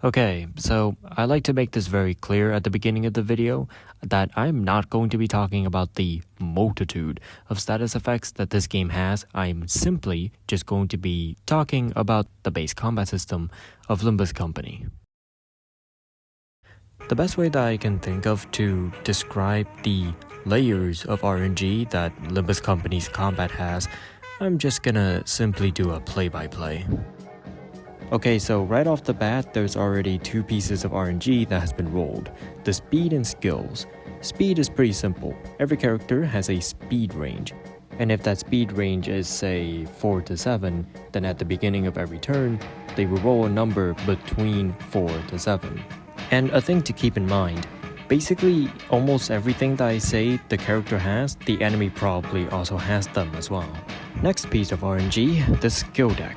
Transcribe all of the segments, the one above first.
Okay, so I like to make this very clear at the beginning of the video that I'm not going to be talking about the multitude of status effects that this game has. I'm simply just going to be talking about the base combat system of Limbus Company. The best way that I can think of to describe the layers of RNG that Limbus Company's combat has, I'm just gonna simply do a play-by-play. Okay, so right off the bat, there's already two pieces of RNG that has been rolled, the speed and skills. Speed is pretty simple. Every character has a speed range, and if that speed range is say 4 to 7, then at the beginning of every turn, they will roll a number between 4 to 7. And a thing to keep in mind, basically almost everything that I say the character has, the enemy probably also has them as well. Next piece of RNG, the skill deck.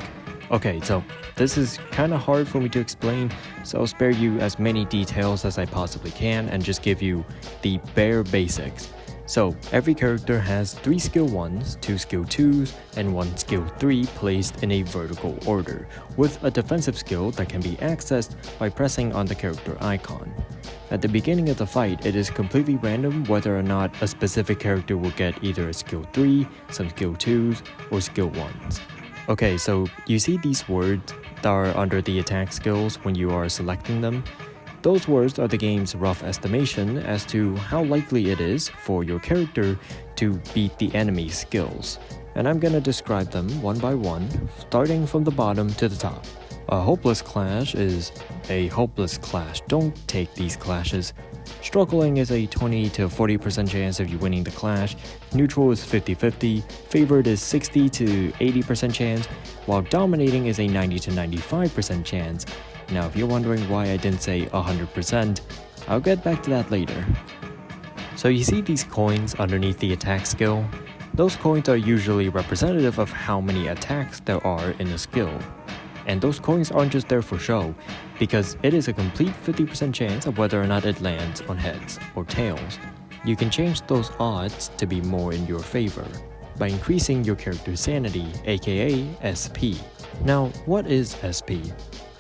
Okay, so this is kinda hard for me to explain, so I'll spare you as many details as I possibly can and just give you the bare basics. So every character has 3 skill 1s, 2 skill 2s, and 1 skill 3 placed in a vertical order, with a defensive skill that can be accessed by pressing on the character icon. At the beginning of the fight, it is completely random whether or not a specific character will get either a skill 3, some skill 2s, or skill 1s. Okay, so you see these words that are under the attack skills when you are selecting them? Those words are the game's rough estimation as to how likely it is for your character to beat the enemy's skills. And I'm gonna describe them one by one, starting from the bottom to the top. A hopeless clash is a hopeless clash. Don't take these clashes. Struggling is a 20 to 40% chance of you winning the clash, neutral is 50-50, favored is 60 to 80% chance, while dominating is a 90 to 95% chance. Now if you're wondering why I didn't say 100%, I'll get back to that later. So you see these coins underneath the attack skill? Those coins are usually representative of how many attacks there are in a skill. And those coins aren't just there for show, because it is a complete 50% chance of whether or not it lands on heads or tails. You can change those odds to be more in your favor by increasing your character's sanity, aka SP. Now, what is SP?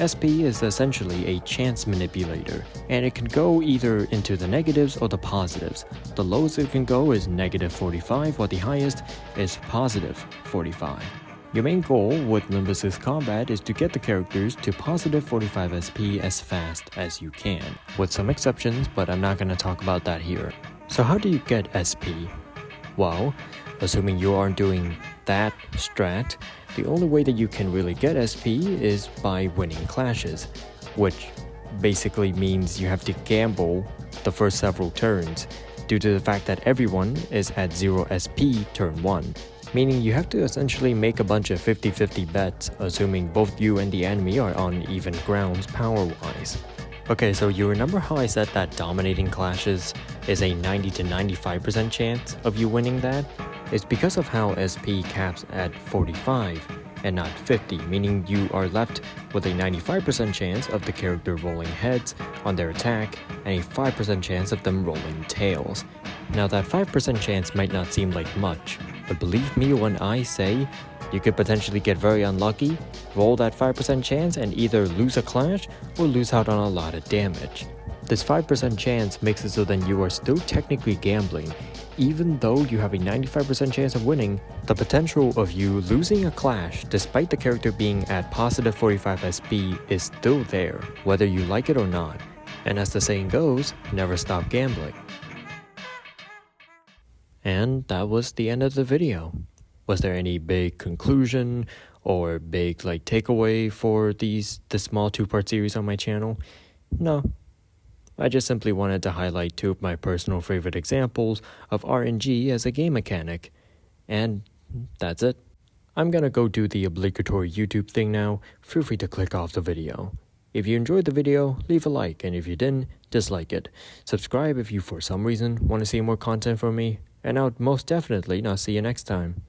SP is essentially a chance manipulator, and it can go either into the negatives or the positives. The lowest it can go is -45, while the highest is +45. Your main goal with Limbus's combat is to get the characters to +45 SP as fast as you can, with some exceptions, but I'm not going to talk about that here. So how do you get SP? Well, assuming you aren't doing that strat, the only way that you can really get SP is by winning clashes, which basically means you have to gamble the first several turns, due to the fact that everyone is at 0 SP turn 1. Meaning you have to essentially make a bunch of 50-50 bets, assuming both you and the enemy are on even grounds power-wise. Okay, so you remember how I said that dominating clashes is a 90 to 95% chance of you winning that? It's because of how SP caps at 45 and not 50, meaning you are left with a 95% chance of the character rolling heads on their attack and a 5% chance of them rolling tails. Now that 5% chance might not seem like much, but believe me when I say you could potentially get very unlucky, roll that 5% chance and either lose a clash or lose out on a lot of damage. This 5% chance makes it so then you are still technically gambling. Even though you have a 95% chance of winning, the potential of you losing a clash despite the character being at +45 SP is still there, whether you like it or not. And as the saying goes, never stop gambling. And that was the end of the video. Was there any big conclusion or big takeaway for this small 2-part series on my channel? No. I just simply wanted to highlight 2 of my personal favorite examples of RNG as a game mechanic. And that's it. I'm gonna go do the obligatory YouTube thing now. Feel free to click off the video. If you enjoyed the video, leave a like, and if you didn't, dislike it. Subscribe if you for some reason want to see more content from me, and I'll most definitely not see you next time.